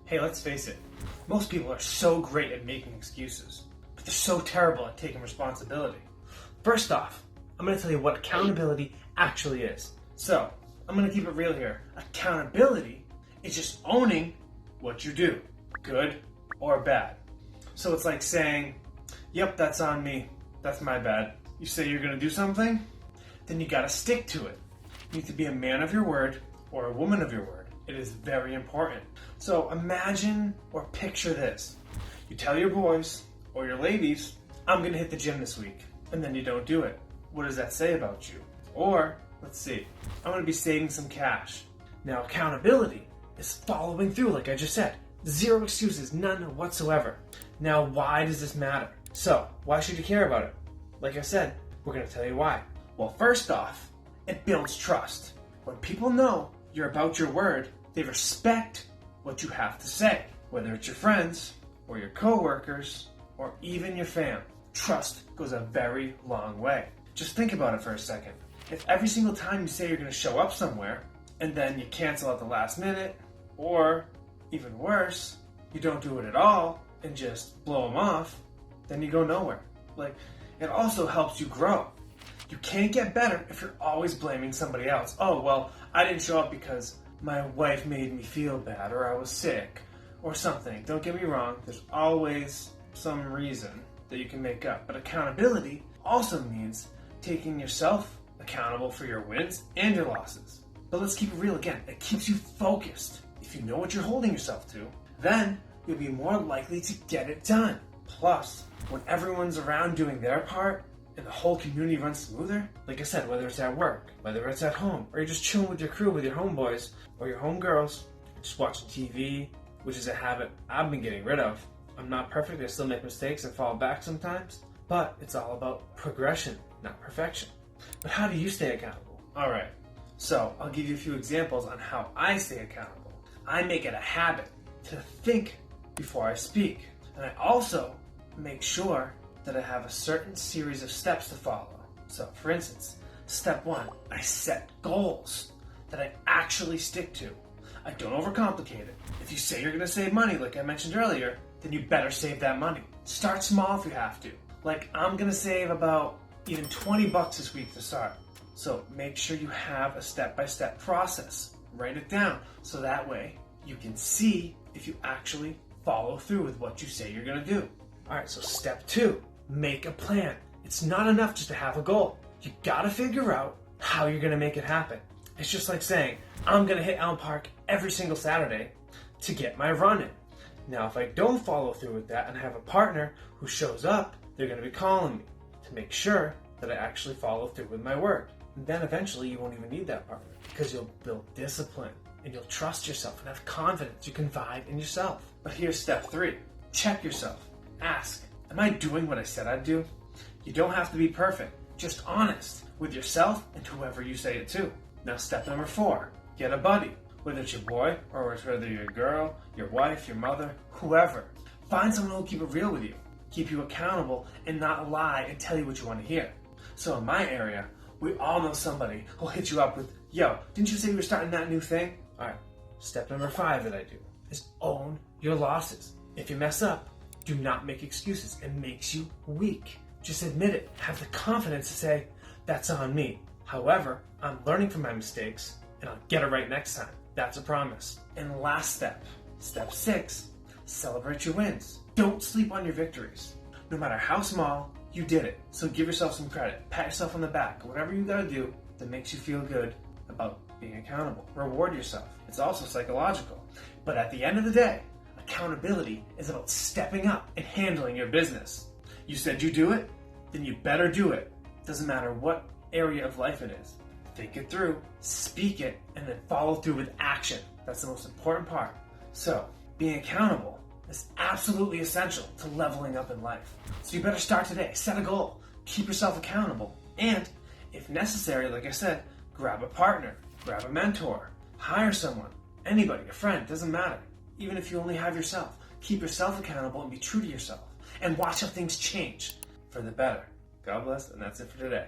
Hey, let's face it, most people are so great at making excuses, but they're so terrible at taking responsibility. First off, I'm going to tell you what accountability actually is. So, I'm going to keep it real here. Accountability is just owning what you do, good or bad. So it's like saying, yep, that's on me, that's my bad. You say you're going to do something, then you got to stick to it. You need to be a man of your word or a woman of your word. It is very important. So imagine or picture this. You tell your boys or your ladies, I'm going to hit the gym this week, and then you don't do it. What does that say about you? Or, let's see, I'm going to be saving some cash. Now, accountability is following through, like I just said. Zero excuses, none whatsoever. Now, why does this matter? So, why should you care about it? Like I said, we're going to tell you why. Well, first off, it builds trust. When people know you're about your word, they respect what you have to say. Whether it's your friends, or your co-workers, or even your fam. Trust goes a very long way. Just think about it for a second. If every single time you say you're going to show up somewhere, and then you cancel at the last minute, or even worse, you don't do it at all, and just blow them off, then you go nowhere. It also helps you grow. You can't get better if you're always blaming somebody else. Oh, well, I didn't show up because my wife made me feel bad, or I was sick, or something. Don't get me wrong, there's always some reason that you can make up. But accountability also means taking yourself accountable for your wins and your losses. But let's keep it real again. It keeps you focused. If you know what you're holding yourself to, then you'll be more likely to get it done. Plus, when everyone's around doing their part, and the whole community runs smoother, like I said, whether it's at work, whether it's at home, or you're just chilling with your crew, with your homeboys, or your homegirls, just watching TV, which is a habit I've been getting rid of. I'm not perfect, I still make mistakes and fall back sometimes, but it's all about progression, not perfection. But how do you stay accountable? Alright, so I'll give you a few examples on how I stay accountable. I make it a habit to think before I speak, and I also make sure that I have a certain series of steps to follow. So, for instance, step 1, I set goals that I actually stick to. I don't overcomplicate it. If you say you're going to save money, like I mentioned earlier, then you better save that money. Start small if you have to. Like, I'm going to save about even $20 this week to start. So make sure you have a step-by-step process. Write it down so that way you can see if you actually follow through with what you say you're going to do. Alright, so step 2, make a plan. It's not enough just to have a goal. You gotta figure out how you're gonna make it happen. It's just like saying, I'm gonna hit Elm Park every single Saturday to get my run in. Now, if I don't follow through with that and have a partner who shows up, they're gonna be calling me to make sure that I actually follow through with my word. And then eventually you won't even need that partner because you'll build discipline and you'll trust yourself and have confidence. You can confide in yourself. But here's step 3, check yourself. Ask, am I doing what I said I'd do? You don't have to be perfect, just honest with yourself and whoever you say it to. Now step number 4, get a buddy. Whether it's your boy or whether you're a girl, your wife, your mother, whoever. Find someone who will keep it real with you, keep you accountable and not lie and tell you what you want to hear. So in my area, we all know somebody who'll hit you up with, yo, didn't you say you were starting that new thing? Alright, step number 5 that I do is own your losses. If you mess up, do not make excuses. It makes you weak. Just admit it. Have the confidence to say, that's on me. However, I'm learning from my mistakes and I'll get it right next time. That's a promise. And last step, step 6, celebrate your wins. Don't sleep on your victories. No matter how small, you did it. So give yourself some credit. Pat yourself on the back. Whatever you gotta do that makes you feel good about being accountable. Reward yourself. It's also psychological. But at the end of the day, accountability is about stepping up and handling your business. You said you do it, then you better do it. Doesn't matter what area of life it is. Think it through, speak it, and then follow through with action. That's the most important part. So, being accountable is absolutely essential to leveling up in life. So you better start today. Set a goal. Keep yourself accountable. And, if necessary, like I said, grab a partner, grab a mentor, hire someone, anybody, a friend, doesn't matter. Even if you only have yourself, keep yourself accountable and be true to yourself. And watch how things change for the better. God bless, and that's it for today.